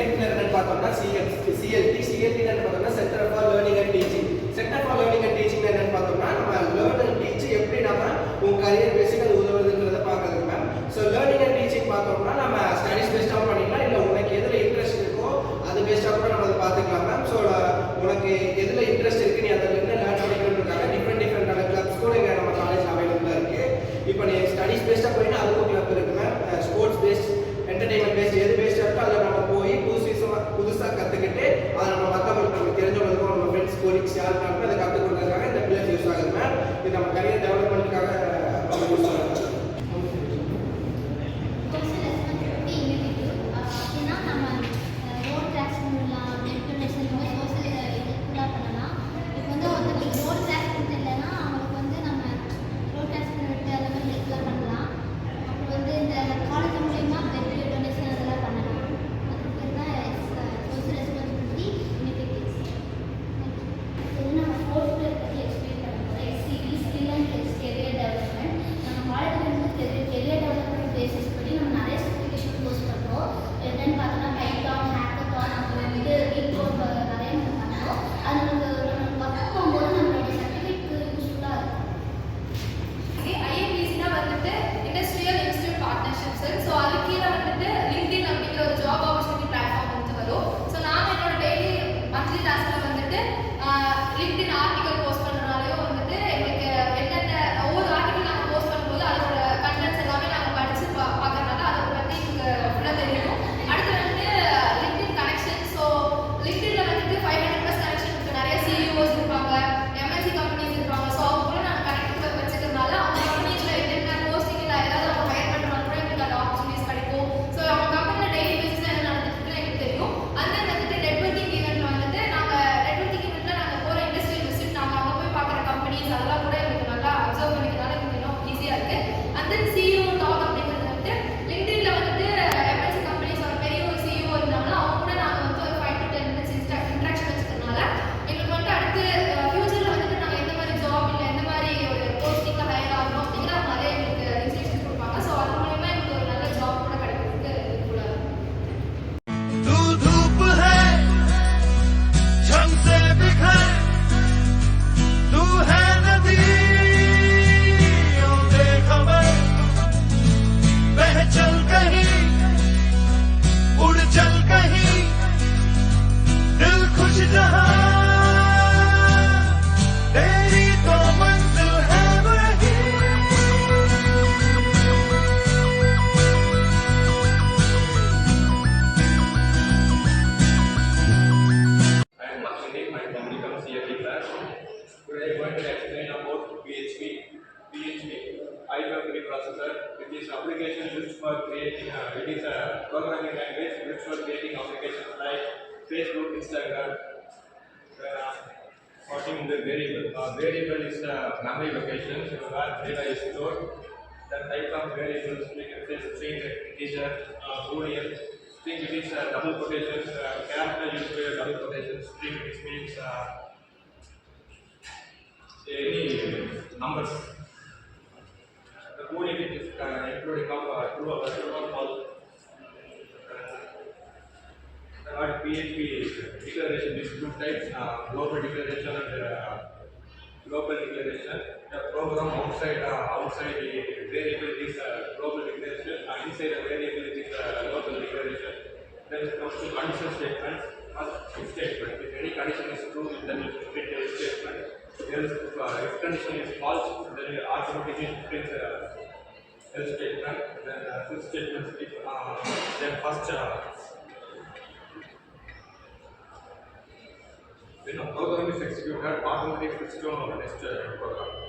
என்னன்னு பார்த்தோம்னா CLT பார்த்தோம்னா centre for learning and teaching. Centre for learning and teaching என்னன்னு பார்த்தோம்னா நம்ம லேர்ன் அண்ட் டீச் எப்படி நம்ம உங்க கரியர் பேசிக் அது உதவுதுன்றத பார்க்கறதுக்கு ma'am. So learning and teaching பார்த்தோம்னா நம்ம ஸ்டடிஸ் பேஸ்டாக பண்ணிக்கலாம், இல்லை உனக்கு எதில் இன்ட்ரெஸ்ட் இருக்கோ அது பேஸ்டாக கூட நம்ம அதை பார்த்துக்கலாம் மேம். ஸோ உனக்கு எதில் இன்ட்ரெஸ்ட் இருக்கு நீ அதில் என்ன லேர்ன் பண்ணிக்கணுன்றதுக்காக டிஃப்ரெண்டான கிளப்ஸ் கூட இங்கே நம்ம காலேஜ் அவைலபிளாக இருக்கு. இப்போ நீ ஸ்டடிஸ் பேஸ்டாக போயிட்டு அதுக்கும் கிளப் இருக்கு ma'am. Sports based, entertainment based எது பேஸ்டாக இருக்கோ அதில் நம்ம போய் புதுசாக கற்றுக்கிட்டு அதை நம்ம மற்றவங்களுக்கு நமக்கு தெரிஞ்சவங்களுக்கும் நம்ம ஃப்ரெண்ட்ஸ் கோலிக்ஸ் யாருக்காருமே அதை கற்றுக் கொடுக்கறதுக்காக இந்த பிளேஸ் யூஸ் ஆகுது மேம். இது நம்ம கரியர் டெவலப்மெண்ட்டுக்காக நம்ம யூஸ் ஆகுது. Application used for creating, it is a programming language used for creating applications like Facebook, Instagram. Sorting the variable. Variable is the memory location where data is stored. The type of variables we can say string, integer, boolean. String it is double quotations. Character used for double quotations. String it means any numbers. The boolean is including of true or false. PHP declaration is two types: global declaration and local declaration. The program outside the variable is global declaration, and inside the variable is local declaration. Then it comes to condition statements. If statement, if any condition is true, then it will print a statement. If condition is false, then it automatically prints else statement. Then switch statements. Then first. When a program is executed, automatically switch to next program.